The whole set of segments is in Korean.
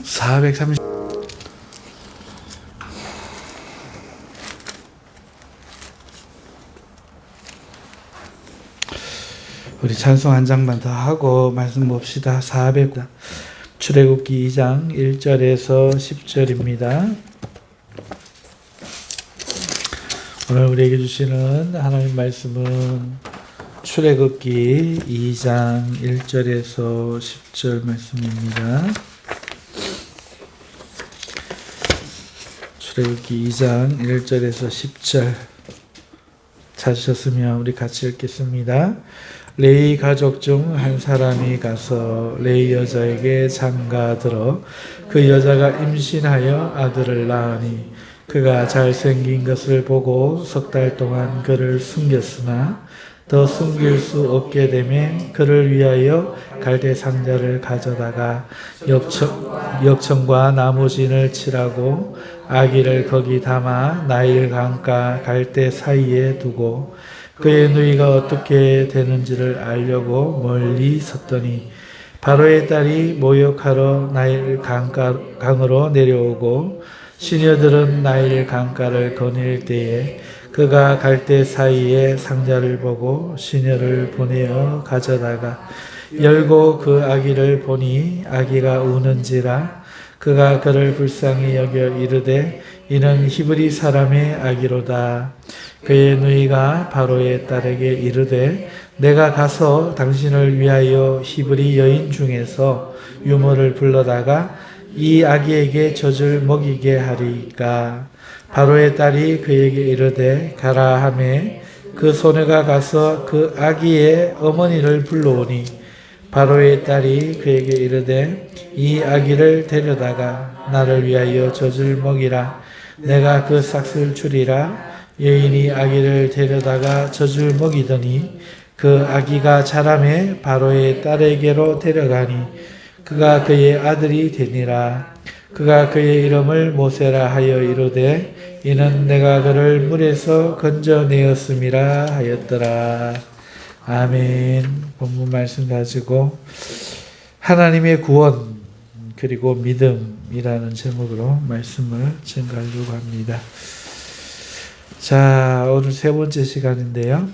430 우리 찬송 한 장만 더 하고 말씀 봅시다. 400 출애굽기 2장 1절에서 10절입니다. 오늘 우리에게 주시는 하나님 말씀은 출애굽기 2장 1절에서 10절 말씀입니다. 출애굽기 2장 1절에서 10절 찾으셨으면 우리 같이 읽겠습니다. 레위 가족 중 한 사람이 가서 레위 여자에게 장가들어 그 여자가 임신하여 아들을 낳으니 그가 잘생긴 것을 보고 석 달 동안 그를 숨겼으나 더 숨길 수 없게 되매 그를 위하여 갈대 상자를 가져다가 역청과 나무진을 칠하고 아기를 거기 담아 나일 강가 갈대 사이에 두고 그의 누이가 어떻게 되는지를 알려고 멀리 섰더니 바로의 딸이 모욕하러 나일 강으로 내려오고 시녀들은 나일 강가를 거닐 때에 그가 갈대 사이에 상자를 보고 시녀를 보내어 가져다가 열고 그 아기를 보니 아기가 우는지라 그가 그를 불쌍히 여겨 이르되 이는 히브리 사람의 아기로다. 그의 누이가 바로의 딸에게 이르되 내가 가서 당신을 위하여 히브리 여인 중에서 유모를 불러다가 이 아기에게 젖을 먹이게 하리이까. 바로의 딸이 그에게 이르되 가라 하매 그 소녀가 가서 그 아기의 어머니를 불러오니 바로의 딸이 그에게 이르되 이 아기를 데려다가 나를 위하여 젖을 먹이라. 내가 그 싹을 주리라. 여인이 아기를 데려다가 젖을 먹이더니 그 아기가 자라매 바로의 딸에게로 데려가니 그가 그의 아들이 되니라. 그가 그의 이름을 모세라 하여 이르되 이는 내가 그를 물에서 건져내었음이라 하였더라. 아멘. 본문 말씀 가지고 하나님의 구원 그리고 믿음이라는 제목으로 말씀을 증가하려고 합니다. 자, 오늘 세 번째 시간인데요.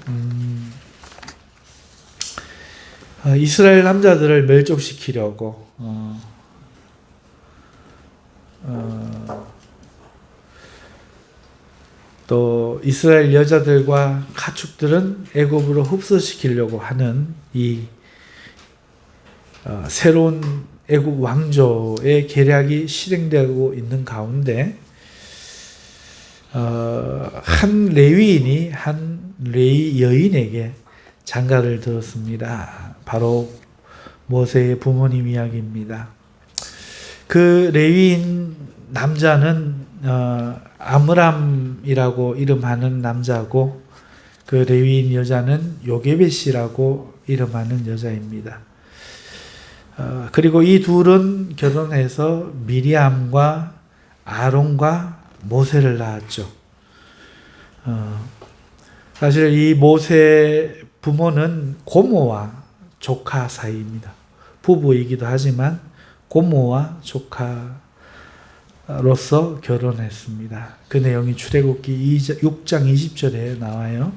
이스라엘 남자들을 멸족시키려고 또 이스라엘 여자들과 가축들은 애굽으로 흡수시키려고 하는 이 새로운 애굽 왕조의 계략이 실행되고 있는 가운데 한 레위인이 한 레위 여인에게 장가를 들었습니다. 바로 모세의 부모님 이야기입니다. 그 레위인 남자는 아므람이라고 이름하는 남자고 그 레위인 여자는 요게벳이라고 이름하는 여자입니다. 그리고 이 둘은 결혼해서 미리암과 아론과 모세를 낳았죠. 사실 이 모세 부모는 고모와 조카 사이입니다. 부부이기도 하지만 고모와 조카로서 결혼했습니다. 그 내용이 출애굽기 6장 20절에 나와요.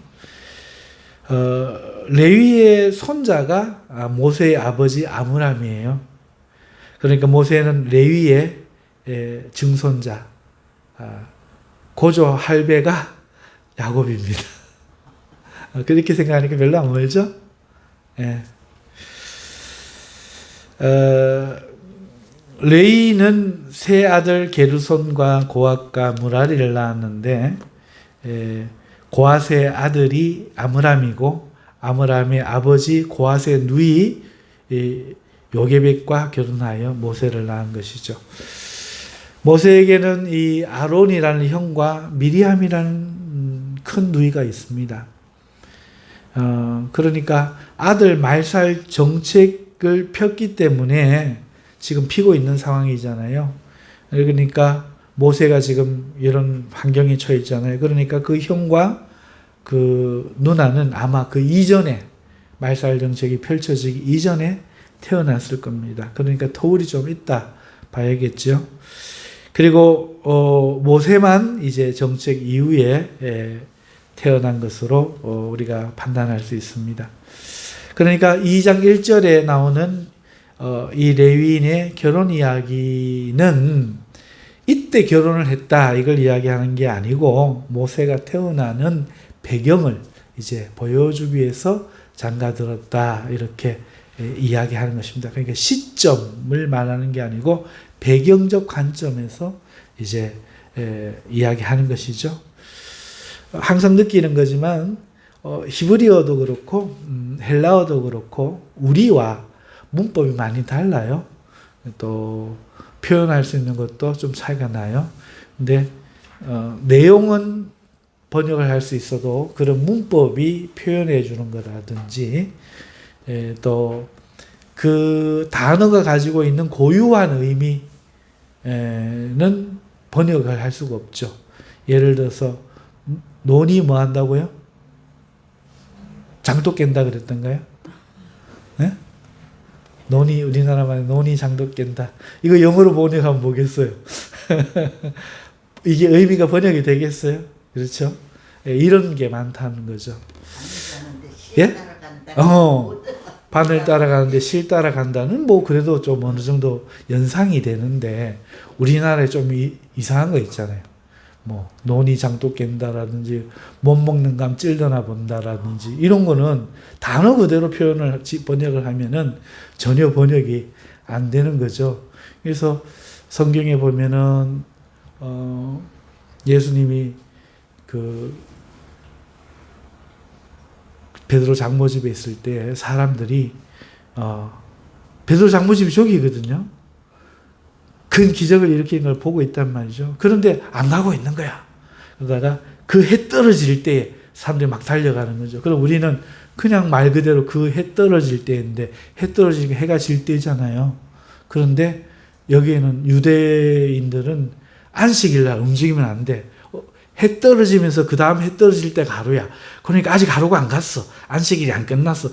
레위의 손자가 모세의 아버지 아므람이에요. 그러니까 모세는 레위의 증손자, 고조 할배가 야곱입니다. 그렇게 생각하니까 별로 안 멀죠? 예. 레이는 세 아들 게르손과 고앗과 무라리를 낳았는데 고앗의 아들이 아므람이고 아므람의 아버지 고앗의 누이 요게벳과 결혼하여 모세를 낳은 것이죠. 모세에게는 이 아론이라는 형과 미리암이라는 큰 누이가 있습니다. 그러니까 아들 말살 정책을 폈기 때문에 지금 피고 있는 상황이잖아요. 그러니까 모세가 지금 이런 환경에 처해 있잖아요. 그러니까 그 형과 그 누나는 아마 그 이전에 말살 정책이 펼쳐지기 이전에 태어났을 겁니다. 그러니까 터울이 좀 있다 봐야겠죠. 그리고 모세만 이제 정책 이후에 태어난 것으로 우리가 판단할 수 있습니다. 그러니까 2장 1절에 나오는 이 레위인의 결혼 이야기는 이때 결혼을 했다 이걸 이야기하는 게 아니고 모세가 태어나는 배경을 이제 보여주기 위해서 장가들었다 이렇게 이야기하는 것입니다. 그러니까 시점을 말하는 게 아니고 배경적 관점에서 이제 이야기하는 것이죠. 항상 느끼는 거지만 히브리어도 그렇고 헬라어도 그렇고 우리와 문법이 많이 달라요. 또 표현할 수 있는 것도 좀 차이가 나요. 근데 내용은 번역을 할 수 있어도 그런 문법이 표현해 주는 거라든지 또 그 단어가 가지고 있는 고유한 의미는 번역을 할 수가 없죠. 예를 들어서 논이 뭐 한다고요? 장독 깬다 그랬던가요? 네? 논이 우리나라 말에 논이 장독 깬다. 이거 영어로 번역하면 뭐겠어요? 이게 의미가 번역이 되겠어요? 그렇죠? 이런 게 많다는 거죠. 예? 바늘 따라가는데 실 따라간다는 뭐 그래도 좀 어느 정도 연상이 되는데 우리나라에 좀 이상한 거 있잖아요. 뭐 논이 장독 깬다라든지 못 먹는 감 찔더나 본다라든지 이런 거는 단어 그대로 번역을 하면은 전혀 번역이 안 되는 거죠. 그래서 성경에 보면은 예수님이 그 베드로 장모집에 있을 때 사람들이 베드로 장모집이 저기거든요. 큰 기적을 일으키는 걸 보고 있단 말이죠. 그런데 안 가고 있는 거야. 그러다가 그 해 떨어질 때에 사람들이 막 달려가는 거죠. 그럼 우리는 그냥 말 그대로 그 해 떨어질 때인데 해 떨어지니까 해가 질 때잖아요. 그런데 여기에는 유대인들은 안식일 날 움직이면 안 돼. 해 떨어지면서 그 다음 해 떨어질 때 가루야. 그러니까 아직 가루가 안 갔어. 안식일이 안 끝났어.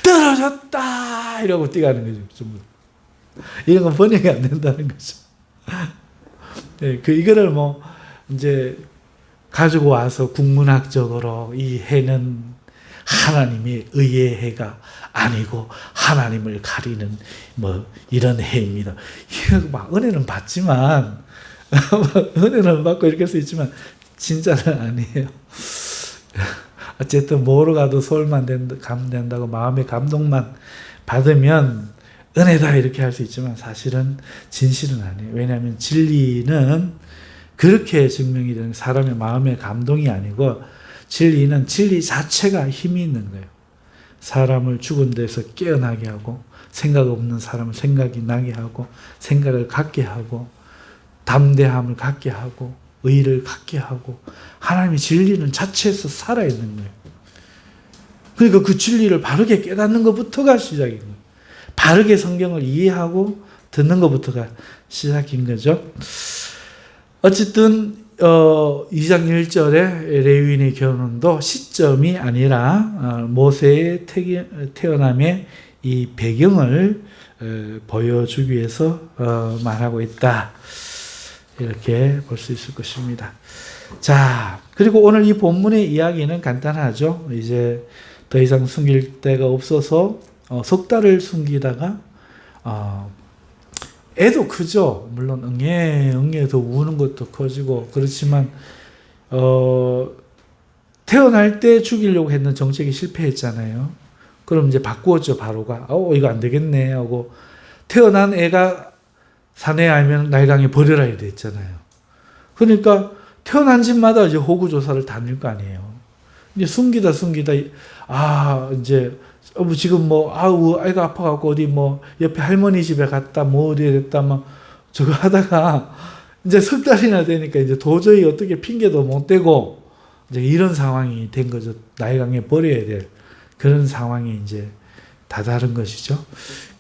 떨어졌다 이러고 뛰어가는 거죠. 전부. 이런 건 번역이 안 된다는 거죠. 네, 이거를 뭐 이제 가지고 와서 국문학적으로 이 해는 하나님의 의의 해가 아니고 하나님을 가리는 뭐 이런 해입니다. 이거 막 은혜는 받지만 은혜는 받고 이렇게 할 수 있지만 진짜는 아니에요. 어쨌든 뭐로 가도 소울만 감된다고 마음의 감동만 받으면 은혜다 이렇게 할 수 있지만 사실은 진실은 아니에요. 왜냐하면 진리는 그렇게 증명이 되는 사람의 마음의 감동이 아니고 진리는 진리 자체가 힘이 있는 거예요. 사람을 죽은 데서 깨어나게 하고 생각 없는 사람을 생각이 나게 하고 생각을 갖게 하고 담대함을 갖게 하고 의를 갖게 하고 하나님의 진리는 자체에서 살아있는 거예요. 그러니까 그 진리를 바르게 깨닫는 것부터가 시작인 거예요. 바르게 성경을 이해하고 듣는 것부터가 시작인 거죠. 어쨌든 2장 1절에 레위인의 결혼도 시점이 아니라 모세의 태어남의 이 배경을 보여주기 위해서 말하고 있다. 이렇게 볼 수 있을 것입니다. 자, 그리고 오늘 이 본문의 이야기는 간단하죠. 이제 더 이상 숨길 데가 없어서 석 달을 숨기다가 애도 크죠. 물론 응애도 우는 것도 커지고 그렇지만 태어날 때 죽이려고 했는 정책이 실패했잖아요. 그럼 이제 바꾸었죠. 바로가 이거 안 되겠네 하고 태어난 애가 사내 알면 날강에 버려라 이래 했잖아요. 그러니까 태어난 집마다 이제 호구 조사를 다닐 거 아니에요. 이제 숨기다 이제 지금 아이가 아파갖고 어디 옆에 할머니 집에 갔다 어디에 됐다 저거 하다가 이제 석 달이나 되니까 이제 도저히 어떻게 핑계도 못 대고 이제 이런 상황이 된 거죠. 나일강에 버려야 될 그런 상황이 이제 다다른 것이죠.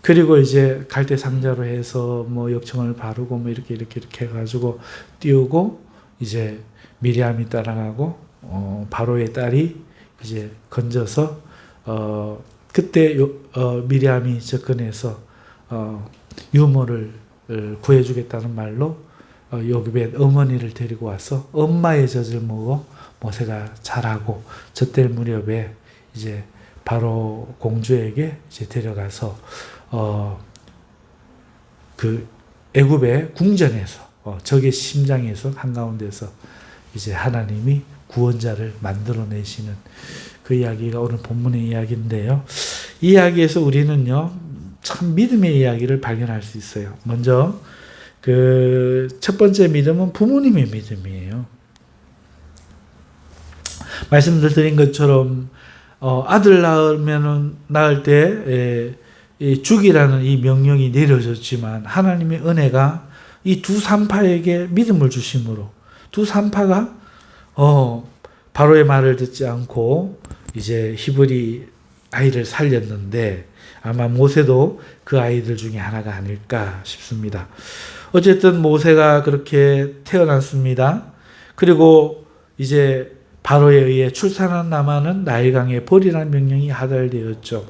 그리고 이제 갈대 상자로 해서 역청을 바르고 이렇게 해가지고 띄우고 이제 미리암이 따라가고 바로의 딸이 이제 건져서 그때 미리암이 접근해서 유모를 구해주겠다는 말로 요셉의 어머니를 데리고 와서 엄마의 젖을 먹어 모세가 자라고 젖될 무렵에 이제 바로 공주에게 이제 데려가서 그 애굽의 궁전에서 적의 심장에서 한가운데서 이제 하나님이 구원자를 만들어내시는 그 이야기가 오늘 본문의 이야기인데요. 이 이야기에서 우리는요, 참 믿음의 이야기를 발견할 수 있어요. 먼저 그 첫 번째 믿음은 부모님의 믿음이에요. 말씀드린 것처럼 아들 낳을 때 죽이라는 이 명령이 내려졌지만 하나님의 은혜가 이 두 산파에게 믿음을 주심으로 두 산파가 바로의 말을 듣지 않고 이제 히브리 아이를 살렸는데 아마 모세도 그 아이들 중에 하나가 아닐까 싶습니다. 어쨌든 모세가 그렇게 태어났습니다. 그리고 이제 바로에 의해 출산한 나만은 나일강에 버리라는 명령이 하달되었죠.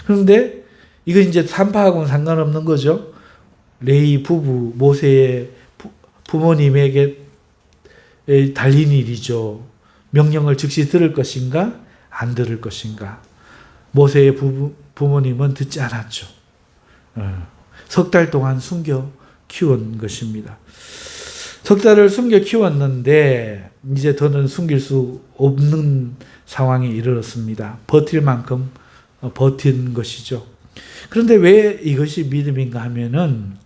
그런데 이건 이제 산파하고는 상관없는 거죠. 레위 부부, 모세의 부모님에게 달린 일이죠. 명령을 즉시 들을 것인가? 안 들을 것인가? 모세의 부모님은 듣지 않았죠. 석 달 동안 숨겨 키운 것입니다. 석 달을 숨겨 키웠는데 이제 더는 숨길 수 없는 상황에 이르렀습니다. 버틸 만큼 버틴 것이죠. 그런데 왜 이것이 믿음인가 하면은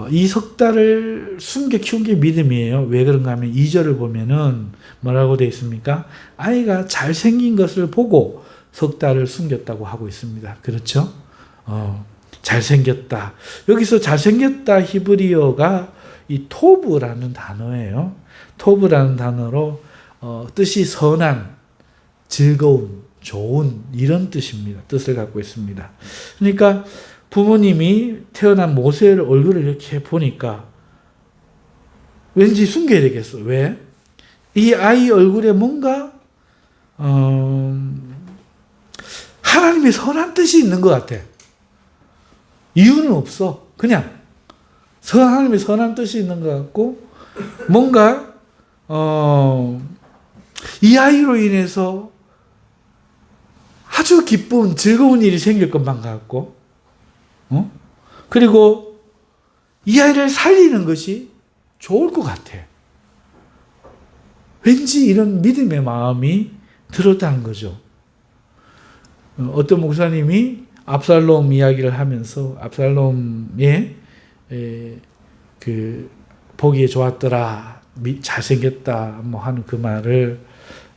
이 석 달을 숨겨 키운 게 믿음이에요. 왜 그런가 하면 2절을 보면은 뭐라고 되어 있습니까? 아이가 잘생긴 것을 보고 석 달을 숨겼다고 하고 있습니다. 그렇죠? 잘생겼다. 여기서 잘생겼다 히브리어가 이 토브라는 단어예요. 토브라는 단어로 뜻이 선한, 즐거운, 좋은 이런 뜻입니다. 뜻을 갖고 있습니다. 그러니까 부모님이 태어난 모세의 얼굴을 이렇게 보니까 왠지 숨겨야 되겠어. 왜? 이 아이 얼굴에 뭔가 하나님의 선한 뜻이 있는 것 같아. 이유는 없어. 그냥 하나님의 선한 뜻이 있는 것 같고 뭔가 이 아이로 인해서 아주 기쁜 즐거운 일이 생길 것만 같고 그리고 이 아이를 살리는 것이 좋을 것 같아. 왠지 이런 믿음의 마음이 들었다는 거죠. 어떤 목사님이 압살롬 이야기를 하면서 압살롬의 그 보기에 좋았더라, 잘생겼다 뭐 하는 그 말을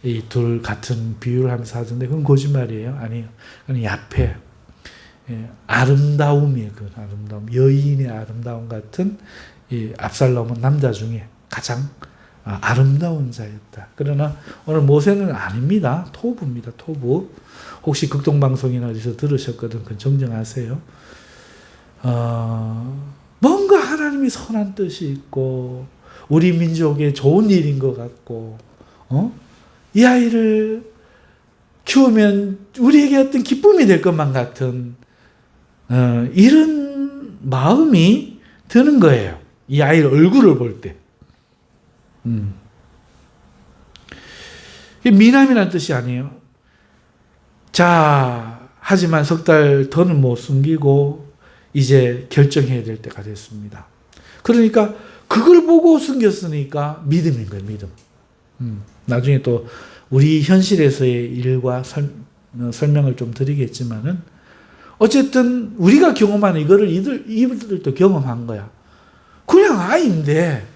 이 둘 같은 비유를 하면서 하던데 그건 거짓말이에요. 아니에요. 그건 야페. 아름다움이에요. 그 아름다움, 여인의 아름다움 같은 이 압살롬은 남자 중에 가장 아름다운 자였다. 그러나 오늘 모세는 아닙니다. 토부입니다. 토부. 혹시 극동방송이나 어디서 들으셨거든 그건 정정하세요. 뭔가 하나님이 선한 뜻이 있고 우리 민족에 좋은 일인 것 같고 이 아이를 키우면 우리에게 어떤 기쁨이 될 것만 같은 이런 마음이 드는 거예요. 이 아이의 얼굴을 볼 때. 미남이라는 뜻이 아니에요. 자, 하지만 석 달 더는 못 숨기고 이제 결정해야 될 때가 됐습니다. 그러니까 그걸 보고 숨겼으니까 믿음인 거예요. 믿음. 나중에 또 우리 현실에서의 일과 설명을 좀 드리겠지만은 어쨌든 우리가 경험하는 이거를 이들도 경험한 거야. 그냥 아이인데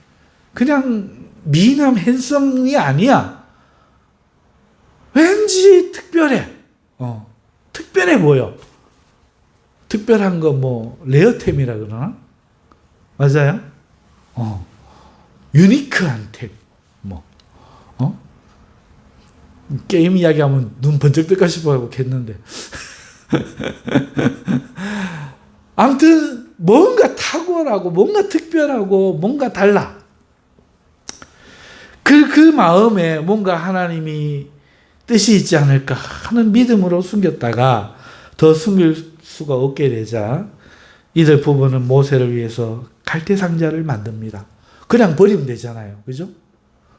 그냥 미남 핸섬이 아니야. 왠지 특별해. 특별해 보여. 특별한 거 뭐 레어템이라 그러나? 맞아요? 유니크한 템. 게임 이야기하면 눈 번쩍 뜰까 싶어 했는데. 아무튼 뭔가 탁월하고 뭔가 특별하고 뭔가 달라. 그 마음에 뭔가 하나님이 뜻이 있지 않을까 하는 믿음으로 숨겼다가 더 숨길 수가 없게 되자 이들 부부는 모세를 위해서 갈대 상자를 만듭니다. 그냥 버리면 되잖아요. 그죠?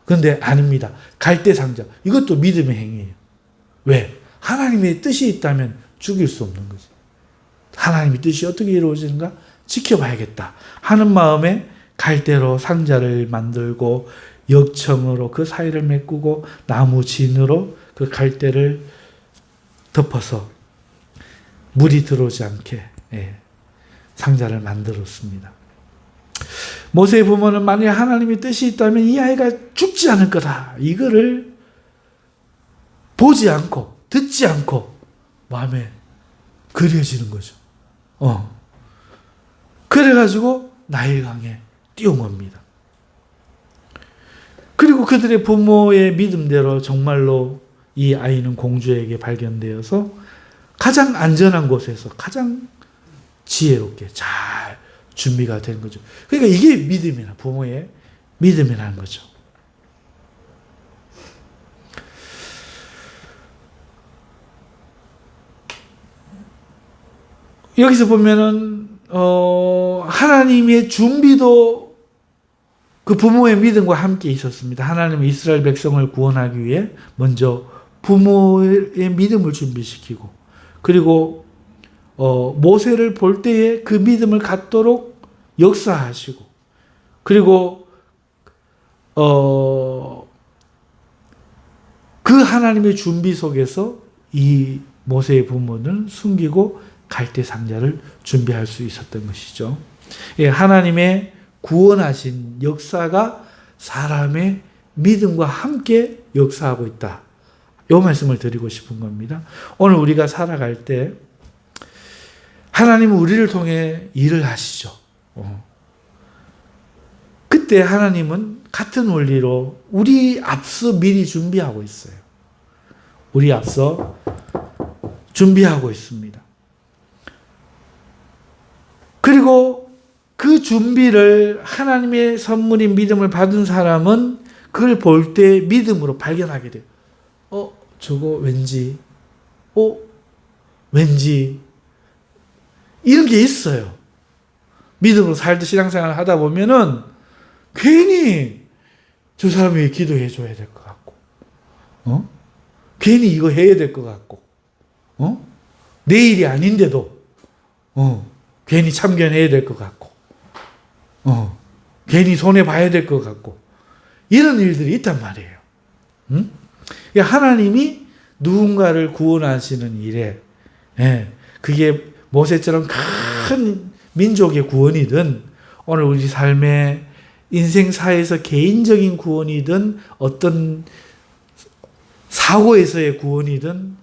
그런데 아닙니다. 갈대 상자. 이것도 믿음의 행위예요. 왜? 하나님의 뜻이 있다면 죽일 수 없는 거지. 하나님의 뜻이 어떻게 이루어지는가? 지켜봐야겠다 하는 마음에 갈대로 상자를 만들고 역청으로 그 사이를 메꾸고 나무 진으로 그 갈대를 덮어서 물이 들어오지 않게 상자를 만들었습니다. 모세의 부모는 만일 하나님의 뜻이 있다면 이 아이가 죽지 않을 거다. 이거를 보지 않고 듣지 않고 마음에 그려지는 거죠. 그래가지고 나일강에 뛰어옵니다. 그리고 그들의 부모의 믿음대로 정말로 이 아이는 공주에게 발견되어서 가장 안전한 곳에서 가장 지혜롭게 잘 준비가 된 거죠. 그러니까 이게 믿음이나 부모의 믿음이라는 거죠. 여기서 보면은 하나님의 준비도 그 부모의 믿음과 함께 있었습니다. 하나님은 이스라엘 백성을 구원하기 위해 먼저 부모의 믿음을 준비시키고 그리고 모세를 볼 때에 그 믿음을 갖도록 역사하시고 그리고 그 하나님의 준비 속에서 이 모세의 부모는 숨기고 갈대 상자를 준비할 수 있었던 것이죠. 하나님의 구원하신 역사가 사람의 믿음과 함께 역사하고 있다. 이 말씀을 드리고 싶은 겁니다. 오늘 우리가 살아갈 때 하나님은 우리를 통해 일을 하시죠. 그때 하나님은 같은 원리로 우리 앞서 미리 준비하고 있어요. 우리 앞서 준비하고 있습니다. 그리고 그 준비를 하나님의 선물인 믿음을 받은 사람은 그걸 볼 때 믿음으로 발견하게 돼요. 저거 왠지 이런 게 있어요. 믿음으로 살듯 신앙생활을 하다 보면은 괜히 저 사람이 기도해 줘야 될 것 같고 괜히 이거 해야 될 것 같고 내 일이 아닌데도 괜히 참견해야 될 것 같고 괜히 손해봐야 될 것 같고 이런 일들이 있단 말이에요. 하나님이 누군가를 구원하시는 일에 그게 모세처럼 큰 민족의 구원이든 오늘 우리 삶의 인생사에서 개인적인 구원이든 어떤 사고에서의 구원이든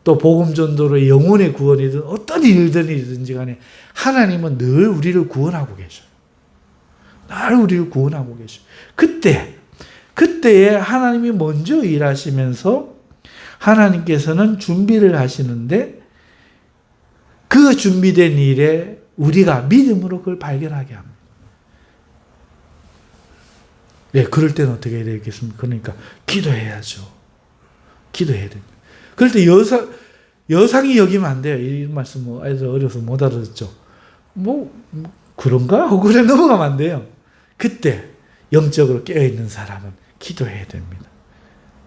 또 복음전도로의 영혼의 구원이든 어떤 일들이든지 간에 하나님은 늘 우리를 구원하고 계셔요. 늘 우리를 구원하고 계셔요. 그때에 하나님이 먼저 일하시면서 하나님께서는 준비를 하시는데 그 준비된 일에 우리가 믿음으로 그걸 발견하게 합니다. 그럴 때는 어떻게 해야 되겠습니까? 그러니까 기도해야죠. 기도해야 됩니다. 그럴 때 여상이 여기면 안 돼요. 이 말씀 아이들 어려서 못 알아듣죠. 그런가? 하고 그래 넘어가면 안 돼요. 그때 영적으로 깨어있는 사람은 기도해야 됩니다.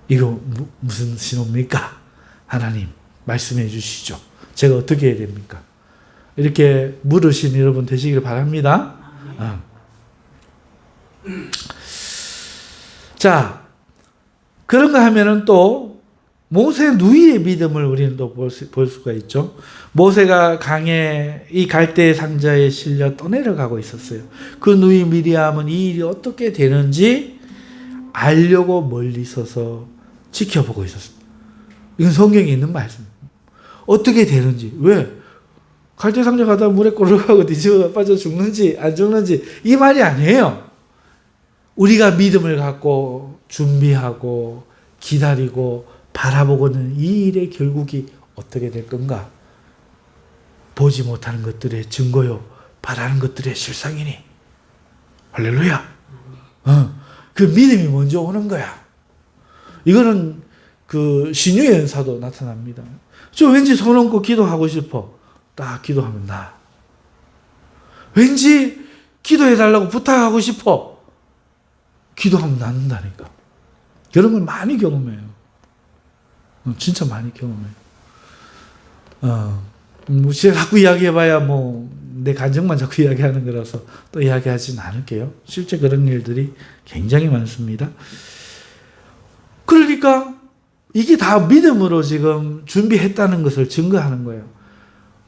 이거 무슨 신호입니까? 하나님 말씀해 주시죠. 제가 어떻게 해야 됩니까? 이렇게 물으신 여러분 되시길 바랍니다. 자, 그런가 하면은 또 모세 누이의 믿음을 우리는 또 볼 수가 있죠. 모세가 강에 이 갈대 상자에 실려 떠내려가고 있었어요. 그 누이 미리암은 이 일이 어떻게 되는지 알려고 멀리 서서 지켜보고 있었습니다. 이건 성경에 있는 말씀. 어떻게 되는지. 왜? 갈대 상자 가다 물에 꼬르가고 뒤집어 빠져 죽는지 안 죽는지 이 말이 아니에요. 우리가 믿음을 갖고 준비하고 기다리고 바라보고는 이 일의 결국이 어떻게 될 건가? 보지 못하는 것들의 증거요. 바라는 것들의 실상이니. 할렐루야. 그 믿음이 먼저 오는 거야. 이거는 그 신유의 연사도 나타납니다. 저 왠지 손 얹고 기도하고 싶어. 딱 기도하면 나. 왠지 기도해달라고 부탁하고 싶어. 기도하면 낫는다니까. 그런 걸 많이 경험해요. 진짜 많이 경험해요. 제가 자꾸 이야기해봐야 내 감정만 자꾸 이야기하는 거라서 또 이야기하진 않을게요. 실제 그런 일들이 굉장히 많습니다. 그러니까 이게 다 믿음으로 지금 준비했다는 것을 증거하는 거예요.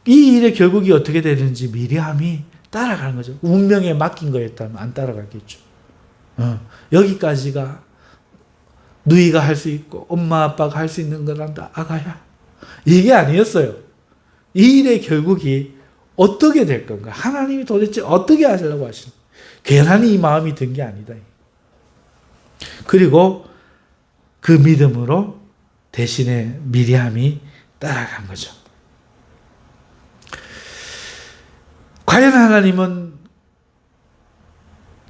이 일의 결국이 어떻게 되는지 미리암이 따라가는 거죠. 운명에 맡긴 거였다면 안 따라가겠죠. 여기까지가 누이가 할 수 있고 엄마 아빠가 할 수 있는 거란다. 아가야. 이게 아니었어요. 이 일의 결국이 어떻게 될 건가? 하나님이 도대체 어떻게 하시려고 하시는 거예요? 괜한히 이 마음이 든 게 아니다. 그리고 그 믿음으로 대신에 미리암이 따라간 거죠. 과연 하나님은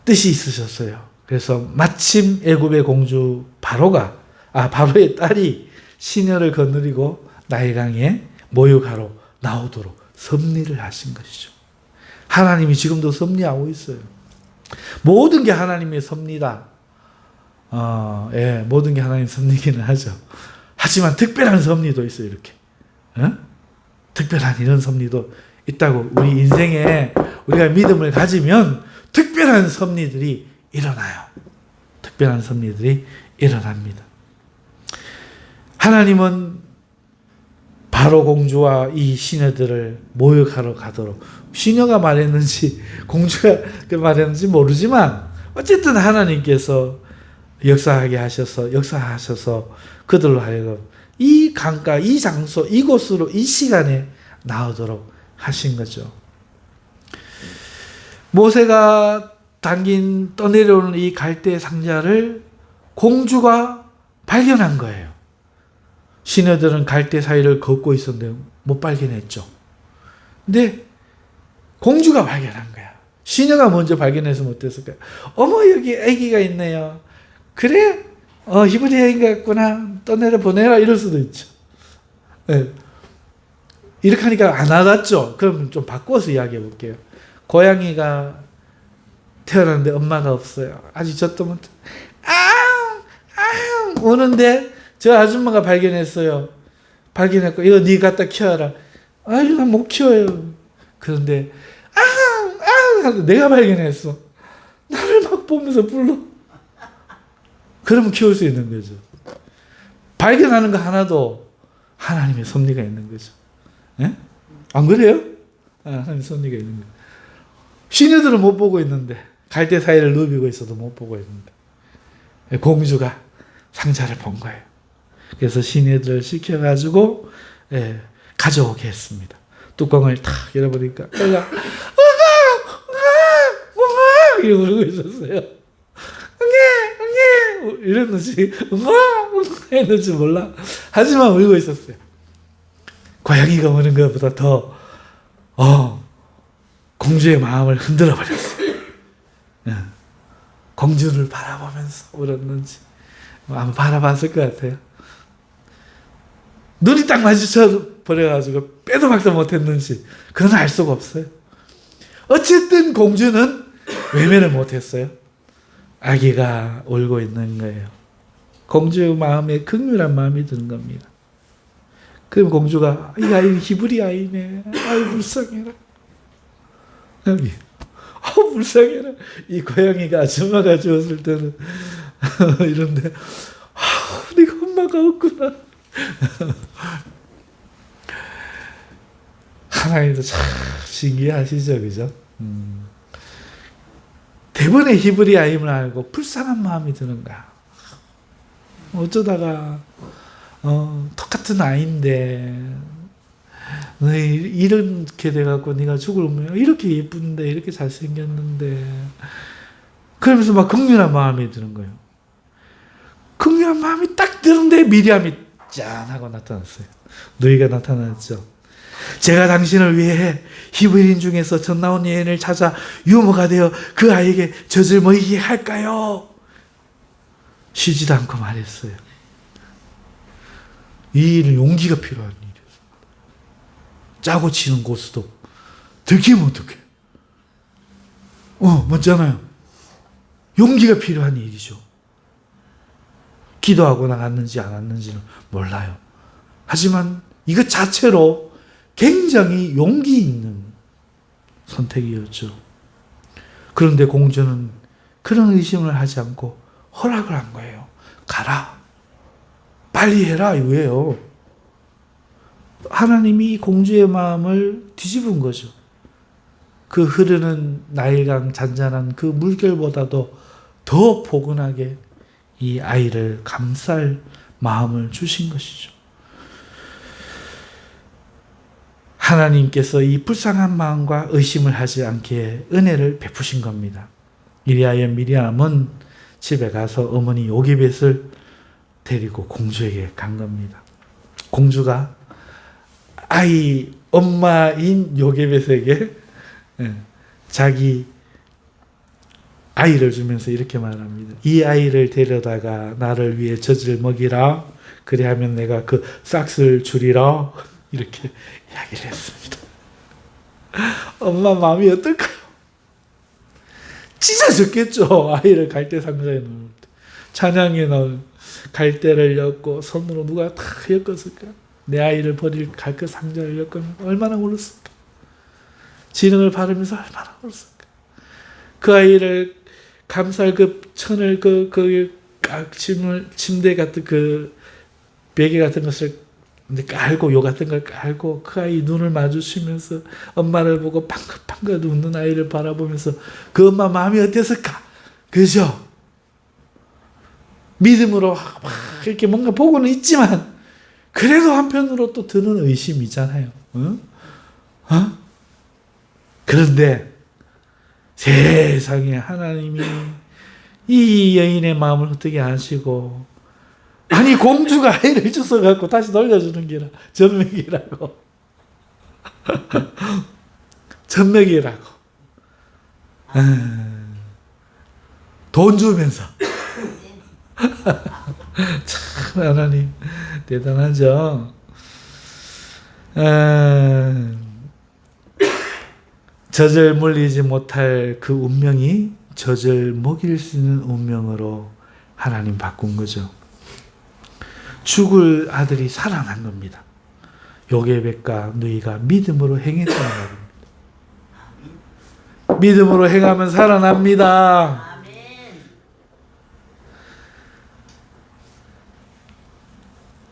뜻이 있으셨어요. 그래서 마침 애굽의 공주 바로의 딸이 시녀를 거느리고 나일강에 모욕하러 나오도록 섭리를 하신 것이죠. 하나님이 지금도 섭리하고 있어요. 모든 게 하나님의 섭리다. 모든 게 하나님의 섭리기는 하죠. 하지만 특별한 섭리도 있어요. 이렇게 특별한 이런 섭리도 있다고. 우리 인생에 우리가 믿음을 가지면 특별한 섭리들이 일어나요. 특별한 섭리들이 일어납니다. 하나님은 바로 공주와 이 시녀들을 모욕하러 가도록, 시녀가 말했는지 공주가 말했는지 모르지만 어쨌든 하나님께서 역사하셔서 그들로 하여금 이 강가, 이 장소, 이곳으로 이 시간에 나오도록 하신 거죠. 모세가 떠내려오는 이 갈대 상자를 공주가 발견한 거예요. 시녀들은 갈대 사이를 걷고 있었는데 못 발견했죠. 근데 공주가 발견한 거야. 시녀가 먼저 발견해서 못했을까요? 어머, 여기 아기가 있네요. 그래? 히브리 여인 같구나. 떠내려 보내라. 이럴 수도 있죠. 네. 이렇게 하니까 안 와닿죠. 그럼 좀 바꿔서 이야기해 볼게요. 고양이가 태어났는데 엄마가 없어요. 아직 젖도 못. 우는데 저 아줌마가 발견했어요. 발견했고 이거 네 갖다 키워라. 아유, 나 못 키워요. 그런데 내가 발견했어. 나를 막 보면서 불러. 그러면 키울 수 있는 거죠. 발견하는 거 하나도 하나님의 섭리가 있는 거죠. 예? 안 그래요? 하나님의 섭리가 있는 거예요. 시녀들은 못 보고 있는데, 갈대 사이를 누비고 있어도 못 보고 있는데 공주가 상자를 본 거예요. 그래서 시녀들을 시켜가지고 가져오게 했습니다. 뚜껑을 탁 열어보니까 애가 이러고 울고 있었어요. 이랬는지 했는지 몰라. 하지만 울고 있었어요. 고양이가 우는 것보다 더 공주의 마음을 흔들어 버렸어요. 공주를 바라보면서 울었는지 아마 바라봤을 것 같아요. 눈이 딱 마주쳐 버려가지고 빼도 박도 못했는지 그건 알 수가 없어요. 어쨌든 공주는 외면을 못했어요. 아기가 울고 있는 거예요. 공주 마음에 극렬한 마음이 드는 겁니다. 그럼 공주가 이 아이 히브리 아이네. 아유 불쌍해라. 불쌍해라. 이 고양이가 아줌마가 주었을 때는 이런데 네가 엄마가 없구나. 하나님도 참 신기하시죠, 그죠? 대번에 히브리 아임을 알고 불쌍한 마음이 드는가? 어쩌다가 똑같은 아이인데 이렇게 돼갖고 네가 죽으면 이렇게 예쁜데 이렇게 잘생겼는데 그러면서 막 극렬한 마음이 드는 거예요. 극렬한 마음이 딱 드는데 미리암이 짠 하고 나타났어요. 누이가 나타났죠. 제가 당신을 위해 히브리인 중에서 전 나온 여인을 찾아 유모가 되어 그 아이에게 젖을 먹이게 할까요? 쉬지도 않고 말했어요. 이 일은 용기가 필요한 일이었어요. 짜고 치는 고스톱 들키면 어떡해. 맞잖아요. 용기가 필요한 일이죠. 기도하고 나갔는지 안 왔는지는 몰라요. 하지만 이것 자체로 굉장히 용기 있는 선택이었죠. 그런데 공주는 그런 의심을 하지 않고 허락을 한 거예요. 가라. 빨리 해라 이거예요. 하나님이 공주의 마음을 뒤집은 거죠. 그 흐르는 나일강 잔잔한 그 물결보다도 더 포근하게 이 아이를 감쌀 마음을 주신 것이죠. 하나님께서 이 불쌍한 마음과 의심을 하지 않게 은혜를 베푸신 겁니다. 이리하여 미리암은 집에 가서 어머니 요게벳을 데리고 공주에게 간 겁니다. 공주가 아이 엄마인 요게벳에게 자기 아이를 주면서 이렇게 말합니다. 이 아이를 데려다가 나를 위해 젖을 먹이라. 그리하면 내가 그 싹스를 주리라. 이렇게 이야기를 했습니다. 엄마 마음이 어떨까요? 찢어졌겠죠. 아이를 갈대 상자에 넣을 때. 찬양에 넣은 갈대를 엮고 손으로 누가 다 엮었을까? 내 아이를 버릴 갈대 상자를 엮으면 얼마나 울었을까? 지능을 바르면서 얼마나 울었을까? 그 아이를 감쌀 그 천을 침대 같은 그 베개 같은 것을 깔고 요 같은 걸 깔고 그 아이 눈을 마주치면서 엄마를 보고 팡긋팡긋 웃는 아이를 바라보면서 그 엄마 마음이 어땠을까? 그죠? 믿음으로 막 이렇게 뭔가 보고는 있지만 그래도 한편으로 또 드는 의심이잖아요. 그런데 세상에 하나님이 이 여인의 마음을 어떻게 아시고 아니 공주가 아이를 주워갖고 다시 돌려주는 게라 전맥이라고 전맥이라고 돈 주면서 참 하나님 대단하죠. 젖을 물리지 못할 그 운명이 젖을 먹일 수 있는 운명으로 하나님 바꾼 거죠. 죽을 아들이 살아난 겁니다. 요게벳과 누이가 믿음으로 행했다는 겁니다. 믿음으로 행하면 살아납니다.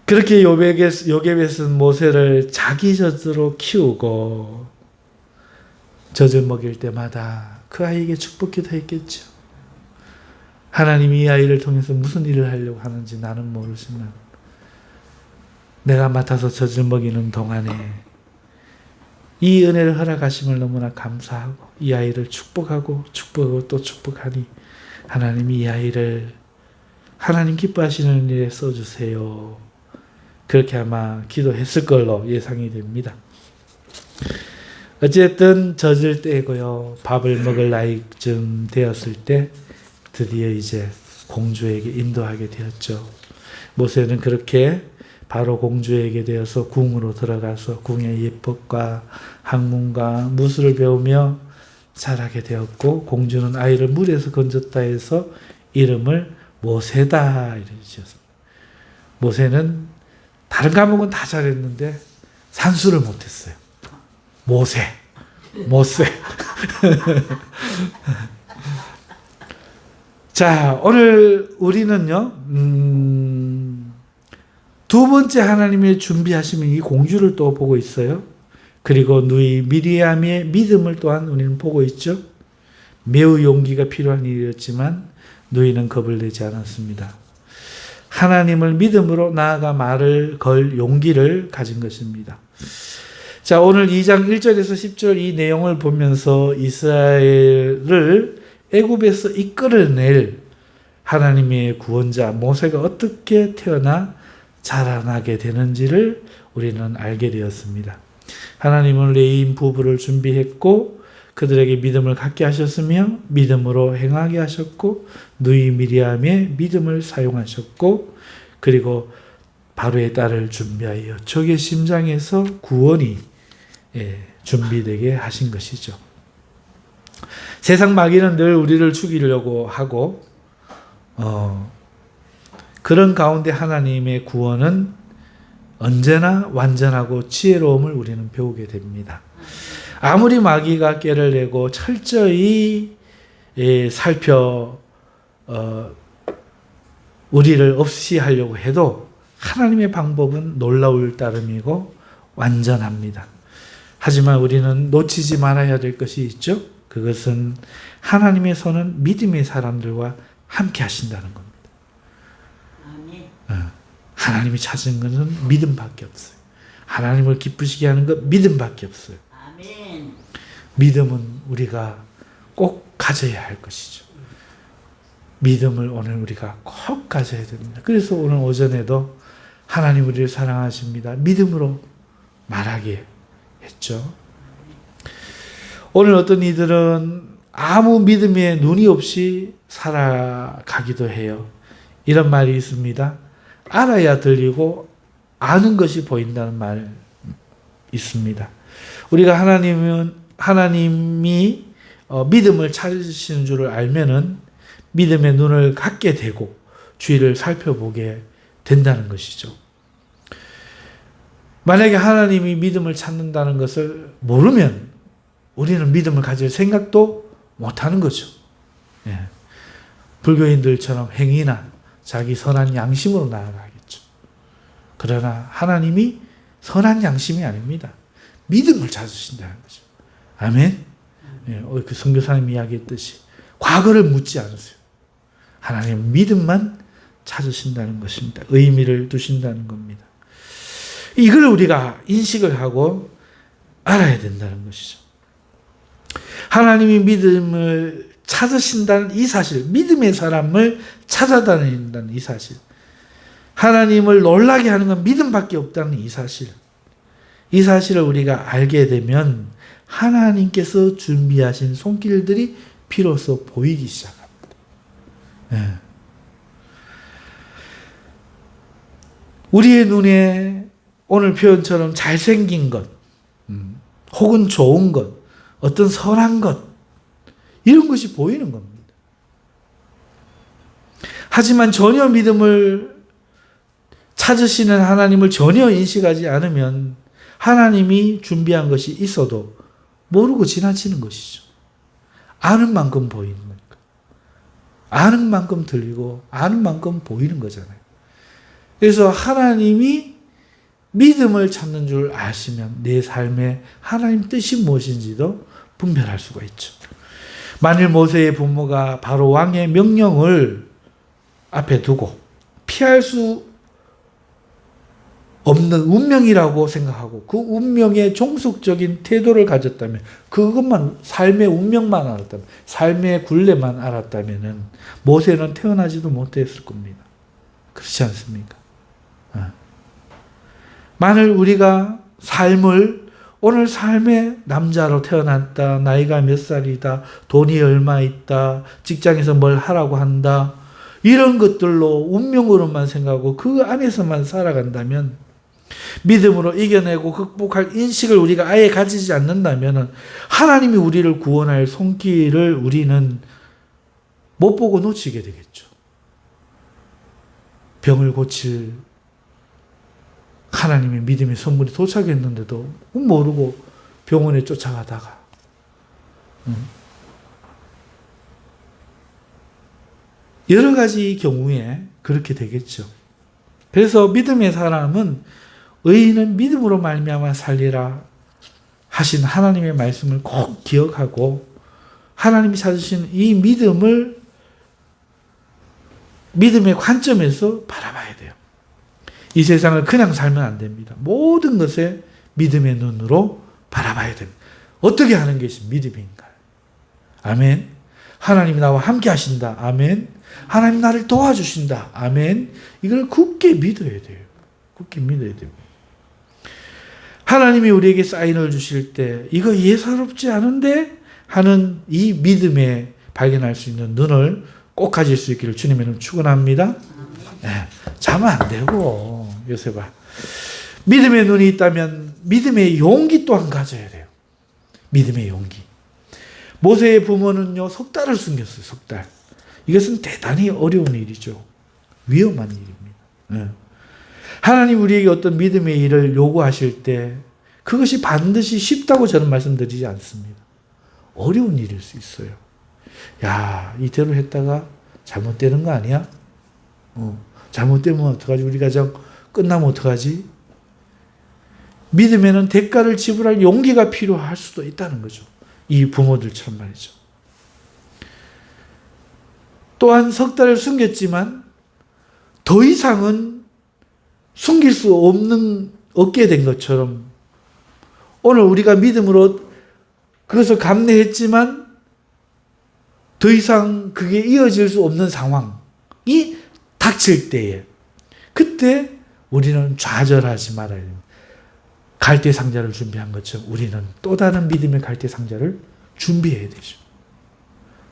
그렇게 요게벳은 모세를 자기 젖으로 키우고 젖을 먹일 때마다 그 아이에게 축복 기도했겠죠. 하나님이 이 아이를 통해서 무슨 일을 하려고 하는지 나는 모르지만 내가 맡아서 젖을 먹이는 동안에 이 은혜를 허락하심을 너무나 감사하고 이 아이를 축복하고 또 축복하니 하나님이 이 아이를 하나님 기뻐하시는 일에 써주세요. 그렇게 아마 기도했을 걸로 예상이 됩니다. 어쨌든 젖을 떼고요. 밥을 먹을 나이쯤 되었을 때 드디어 이제 공주에게 인도하게 되었죠. 모세는 그렇게 바로 공주에게 되어서 궁으로 들어가서 궁의 예법과 학문과 무술을 배우며 자라게 되었고 공주는 아이를 물에서 건졌다 해서 이름을 모세다 이렇게 지었습니다. 모세는 다른 과목은 다 잘했는데 산수를 못했어요. 모세. 자, 오늘 우리는요, 두 번째 하나님의 준비하시는 이 공주를 또 보고 있어요. 그리고 누이 미리암의 믿음을 또한 우리는 보고 있죠. 매우 용기가 필요한 일이었지만 누이는 겁을 내지 않았습니다. 하나님을 믿음으로 나아가 말을 걸 용기를 가진 것입니다. 자, 오늘 2장 1절에서 10절 이 내용을 보면서 이스라엘을 애굽에서 이끌어낼 하나님의 구원자 모세가 어떻게 태어나 자라나게 되는지를 우리는 알게 되었습니다. 하나님은 레위인 부부를 준비했고 그들에게 믿음을 갖게 하셨으며 믿음으로 행하게 하셨고 누이 미리암의 믿음을 사용하셨고 그리고 바로의 딸을 준비하여 적의 심장에서 구원이 준비되게 하신 것이죠. 세상 마귀는 늘 우리를 죽이려고 하고 그런 가운데 하나님의 구원은 언제나 완전하고 지혜로움을 우리는 배우게 됩니다. 아무리 마귀가 꾀를 내고 철저히 살펴 우리를 없이 하려고 해도 하나님의 방법은 놀라울 따름이고 완전합니다. 하지만 우리는 놓치지 말아야 될 것이 있죠. 그것은 하나님의 손은 믿음의 사람들과 함께 하신다는 겁니다. 하나님이 찾은 것은 믿음밖에 없어요. 하나님을 기쁘시게 하는 것 믿음밖에 없어요. 아멘. 믿음은 우리가 꼭 가져야 할 것이죠. 믿음을 오늘 우리가 꼭 가져야 됩니다. 그래서 오늘 오전에도 하나님 우리를 사랑하십니다. 믿음으로 말하게 했죠. 오늘 어떤 이들은 아무 믿음에 눈이 없이 살아가기도 해요. 이런 말이 있습니다. 알아야 들리고 아는 것이 보인다는 말 있습니다. 우리가 하나님이 믿음을 찾으시는 줄을 알면은 믿음의 눈을 갖게 되고 주위를 살펴보게 된다는 것이죠. 만약에 하나님이 믿음을 찾는다는 것을 모르면 우리는 믿음을 가질 생각도 못하는 거죠. 예. 불교인들처럼 행위나 자기 선한 양심으로 나아가겠죠. 그러나 하나님이 선한 양심이 아닙니다. 믿음을 찾으신다는 거죠. 아멘. 예, 그 선교사님 이야기했듯이 과거를 묻지 않으세요. 하나님 믿음만 찾으신다는 것입니다. 의미를 두신다는 겁니다. 이걸 우리가 인식을 하고 알아야 된다는 것이죠. 하나님이 믿음을 찾으신다는 이 사실, 믿음의 사람을 찾아다닌다는 이 사실, 하나님을 놀라게 하는 건 믿음밖에 없다는 이 사실, 이 사실을 우리가 알게 되면 하나님께서 준비하신 손길들이 비로소 보이기 시작합니다. 네. 우리의 눈에 오늘 표현처럼 잘생긴 것, 혹은 좋은 것, 어떤 선한 것, 이런 것이 보이는 겁니다. 하지만 전혀 믿음을 찾으시는 하나님을 전혀 인식하지 않으면 하나님이 준비한 것이 있어도 모르고 지나치는 것이죠. 아는 만큼 보이는 거니까. 아는 만큼 들리고 아는 만큼 보이는 거잖아요. 그래서 하나님이 믿음을 찾는 줄 아시면 내 삶에 하나님 뜻이 무엇인지도 분별할 수가 있죠. 만일 모세의 부모가 바로 왕의 명령을 앞에 두고 피할 수 없는 운명이라고 생각하고 그 운명의 종속적인 태도를 가졌다면, 그것만 삶의 운명만 알았다면, 삶의 굴레만 알았다면 모세는 태어나지도 못했을 겁니다. 그렇지 않습니까? 만일 우리가 삶을 오늘 삶의 남자로 태어났다, 나이가 몇 살이다, 돈이 얼마 있다, 직장에서 뭘 하라고 한다, 이런 것들로 운명으로만 생각하고 그 안에서만 살아간다면, 믿음으로 이겨내고 극복할 인식을 우리가 아예 가지지 않는다면 하나님이 우리를 구원할 손길을 우리는 못 보고 놓치게 되겠죠. 병을 고칠 하나님의 믿음의 선물이 도착했는데도 모르고 병원에 쫓아가다가 여러 가지 경우에 그렇게 되겠죠. 그래서 믿음의 사람은 의인은 믿음으로 말미암아 살리라 하신 하나님의 말씀을 꼭 기억하고 하나님이 찾으신 이 믿음을 믿음의 관점에서 바라봐야 돼요. 이 세상을 그냥 살면 안 됩니다. 모든 것에 믿음의 눈으로 바라봐야 됩니다. 어떻게 하는 것이 믿음인가? 아멘. 하나님이 나와 함께 하신다. 아멘. 하나님 나를 도와주신다. 아멘. 이걸 굳게 믿어야 돼요. 굳게 믿어야 됩니다. 하나님이 우리에게 사인을 주실 때 이거 예사롭지 않은데 하는 이 믿음에 발견할 수 있는 눈을 꼭 가질 수 있기를 주님의 축원합니다. 네, 자면 안 되고 요셉아, 믿음의 눈이 있다면 믿음의 용기 또한 가져야 돼요. 믿음의 용기. 모세의 부모는요, 석 달을 숨겼어요, 석 달. 이것은 대단히 어려운 일이죠. 위험한 일입니다. 예. 하나님 우리에게 어떤 믿음의 일을 요구하실 때 그것이 반드시 쉽다고 저는 말씀드리지 않습니다. 어려운 일일 수 있어요. 야, 이대로 했다가 잘못되는 거 아니야? 잘못되면 어떡하지? 우리 가정 끝나면 어떡하지? 믿음에는 대가를 지불할 용기가 필요할 수도 있다는 거죠. 이 부모들처럼 말이죠. 또한 석 달을 숨겼지만 더 이상은 숨길 수 없게 된 것처럼 오늘 우리가 믿음으로 그것을 감내했지만 더 이상 그게 이어질 수 없는 상황이 닥칠 때에 그때 우리는 좌절하지 말아야 됩니다. 갈대 상자를 준비한 것처럼 우리는 또 다른 믿음의 갈대 상자를 준비해야 되죠.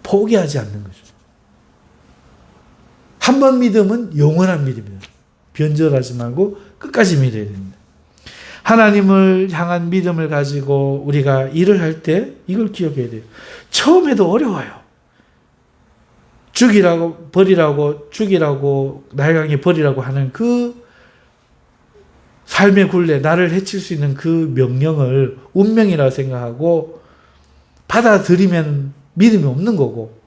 포기하지 않는 거죠. 한 번 믿음은 영원한 믿음입니다. 변절하지 말고 끝까지 믿어야 됩니다. 하나님을 향한 믿음을 가지고 우리가 일을 할 때 이걸 기억해야 돼요. 처음에도 어려워요. 죽이라고 버리라고 죽이라고 날 향해 버리라고 하는 그 삶의 굴레, 나를 해칠 수 있는 그 명령을 운명이라 생각하고 받아들이면 믿음이 없는 거고,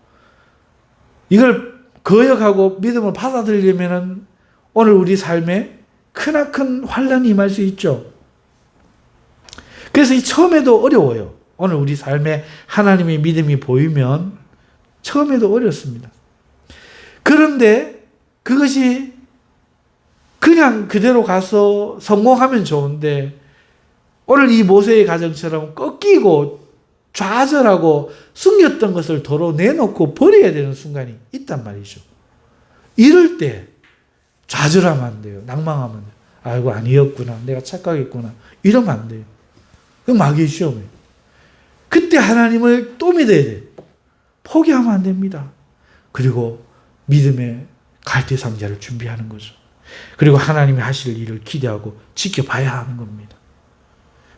이걸 거역하고 믿음을 받아들이려면 오늘 우리 삶에 크나큰 환란이 임할 수 있죠. 그래서 이 처음에도 어려워요. 오늘 우리 삶에 하나님의 믿음이 보이면 처음에도 어렵습니다. 그런데 그것이 그냥 그대로 가서 성공하면 좋은데 오늘 이 모세의 가정처럼 꺾이고 좌절하고 숨겼던 것을 도로 내놓고 버려야 되는 순간이 있단 말이죠. 이럴 때 좌절하면 안 돼요. 낭망하면 안 돼요. 아이고 아니었구나. 내가 착각했구나. 이러면 안 돼요. 그 마귀의 시험이에요. 그때 하나님을 또 믿어야 돼요. 포기하면 안 됩니다. 그리고 믿음의 갈대 상자를 준비하는 거죠. 그리고 하나님이 하실 일을 기대하고 지켜봐야 하는 겁니다.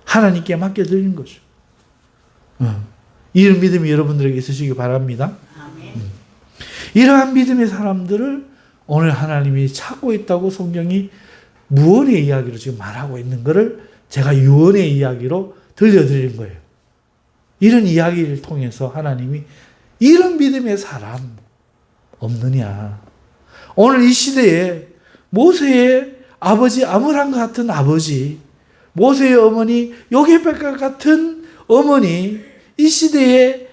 하나님께 맡겨드리는 거죠. 이런 믿음이 여러분들에게 있으시기 바랍니다. 이러한 믿음의 사람들을 오늘 하나님이 찾고 있다고 성경이 무언의 이야기로 지금 말하고 있는 것을 제가 유언의 이야기로 들려드리는 거예요. 이런 이야기를 통해서 하나님이 이런 믿음의 사람 없느냐. 오늘 이 시대에 모세의 아버지 아므람과 같은 아버지, 모세의 어머니 요게벳과 같은 어머니, 이 시대에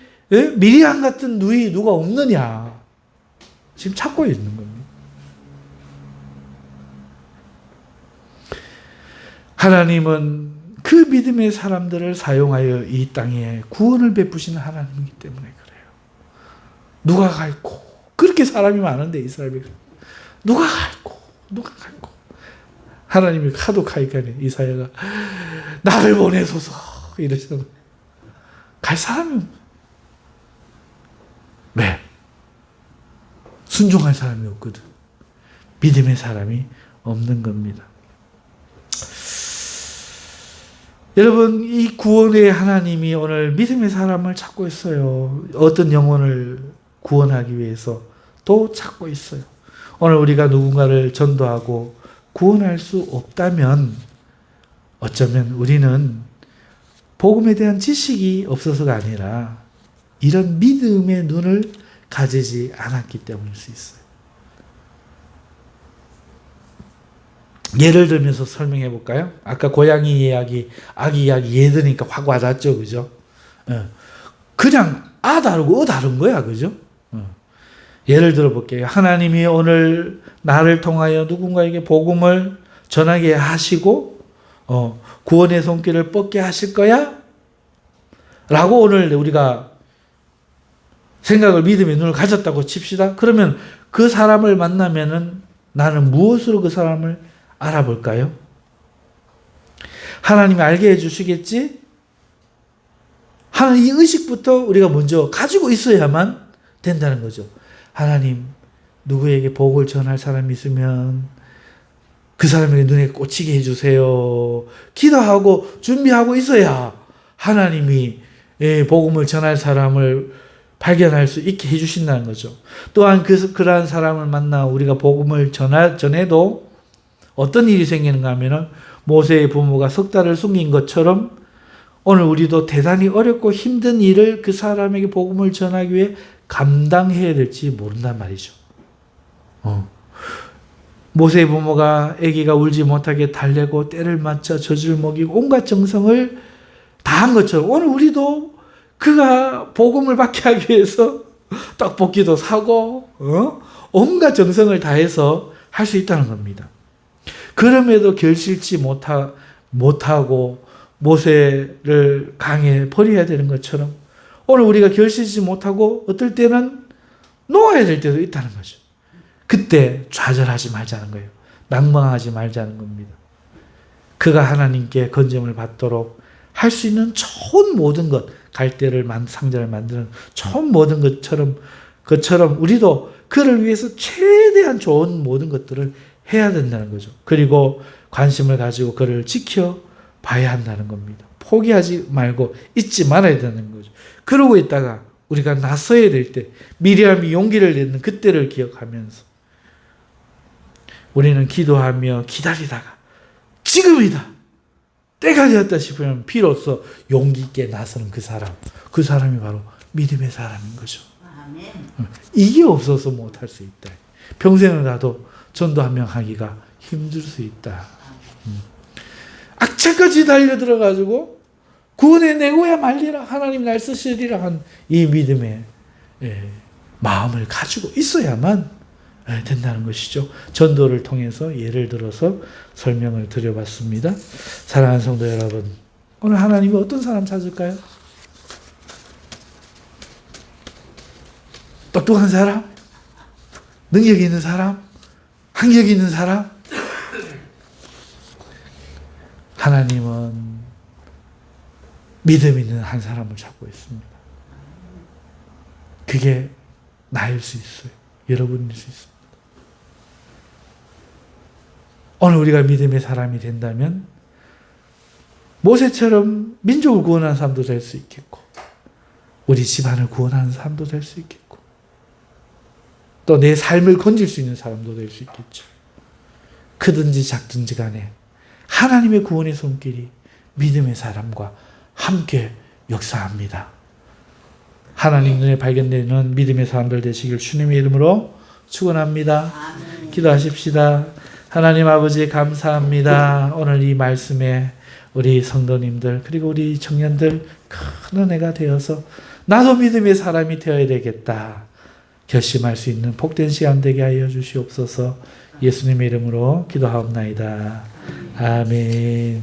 미리암 같은 누이 누가 없느냐. 지금 찾고 있는 겁니다. 하나님은 그 믿음의 사람들을 사용하여 이 땅에 구원을 베푸시는 하나님이기 때문에 그래요. 누가 갈고, 그렇게 사람이 많은데 이스라엘에 누가 갈고 하나님이 하도 가니까네 이사야가 나를 보내소서 이러잖아. 갈 사람이 왜? 순종할 사람이 없거든. 믿음의 사람이 없는 겁니다. 여러분, 이 구원의 하나님이 오늘 믿음의 사람을 찾고 있어요. 어떤 영혼을 구원하기 위해서 또 찾고 있어요. 오늘 우리가 누군가를 전도하고 구원할 수 없다면 어쩌면 우리는 복음에 대한 지식이 없어서가 아니라 이런 믿음의 눈을 가지지 않았기 때문일 수 있어요. 예를 들면서 설명해 볼까요? 아까 고양이 이야기, 아기 이야기 예 들으니까 확 와닿죠, 그죠? 그냥 아 다르고 어 다른 거야, 그죠? 예를 들어 볼게요. 하나님이 오늘 나를 통하여 누군가에게 복음을 전하게 하시고 구원의 손길을 뻗게 하실 거야? 라고 오늘 우리가 생각을 믿음의 눈을 가졌다고 칩시다. 그러면 그 사람을 만나면은 나는 무엇으로 그 사람을 알아볼까요? 하나님이 알게 해주시겠지? 하는 이 의식부터 우리가 먼저 가지고 있어야만 된다는 거죠. 하나님, 누구에게 복을 전할 사람이 있으면 그 사람에게 눈에 꽂히게 해주세요. 기도하고 준비하고 있어야 하나님이 복음을 전할 사람을 발견할 수 있게 해주신다는 거죠. 또한 그러한 사람을 만나 우리가 복음을 전해도 어떤 일이 생기는가 하면은 모세의 부모가 석 달을 숨긴 것처럼 오늘 우리도 대단히 어렵고 힘든 일을 그 사람에게 복음을 전하기 위해 감당해야 될지 모른단 말이죠. 모세의 부모가 아기가 울지 못하게 달래고 때를 맞춰 젖을 먹이고 온갖 정성을 다한 것처럼 오늘 우리도 그가 복음을 받게 하기 위해서 떡볶이도 사고 온갖 정성을 다해서 할 수 있다는 겁니다. 그럼에도 결실치 못하고 모세를 강에 버려야 되는 것처럼 오늘 우리가 결실치 못하고 어떨 때는 놓아야 될 때도 있다는 거죠. 그때 좌절하지 말자는 거예요. 낭망하지 말자는 겁니다. 그가 하나님께 건짐을 받도록 할 수 있는 좋은 모든 것, 갈대를 상자를 만드는 좋은 모든 것처럼 우리도 그를 위해서 최대한 좋은 모든 것들을 해야 된다는 거죠. 그리고 관심을 가지고 그를 지켜봐야 한다는 겁니다. 포기하지 말고 잊지 말아야 되는 거죠. 그러고 있다가 우리가 나서야 될 때 미리암이 용기를 내는 그때를 기억하면서 우리는 기도하며 기다리다가 지금이다, 때가 되었다 싶으면 비로소 용기 있게 나서는 그 사람이 바로 믿음의 사람인 거죠. 아멘. 이게 없어서 못할 수 있다. 평생을 가도 전도 한 명 하기가 힘들 수 있다. 악착같이 달려들어가지고 구원해내고야 말리라, 하나님 날 쓰시리라 한 이 믿음의 마음을 가지고 있어야만 된다는 것이죠. 전도를 통해서 예를 들어서 설명을 드려봤습니다. 사랑하는 성도 여러분, 오늘 하나님이 어떤 사람 찾을까요? 똑똑한 사람? 능력 있는 사람? 학력 있는 사람? 하나님은 믿음 있는 한 사람을 찾고 있습니다. 그게 나일 수 있어요. 여러분일 수 있습니다. 오늘 우리가 믿음의 사람이 된다면 모세처럼 민족을 구원하는 사람도 될 수 있겠고 우리 집안을 구원하는 사람도 될 수 있겠고 또 내 삶을 건질 수 있는 사람도 될 수 있겠죠. 크든지 작든지 간에 하나님의 구원의 손길이 믿음의 사람과 함께 역사합니다. 하나님 눈에 발견되는 믿음의 사람들 되시길 주님의 이름으로 축원합니다. 기도하십시다. 하나님 아버지 감사합니다. 오늘 이 말씀에 우리 성도님들 그리고 우리 청년들 큰 은혜가 되어서 나도 믿음의 사람이 되어야 되겠다 결심할 수 있는 복된 시간 되게 하여 주시옵소서. 예수님의 이름으로 기도하옵나이다. 아멘.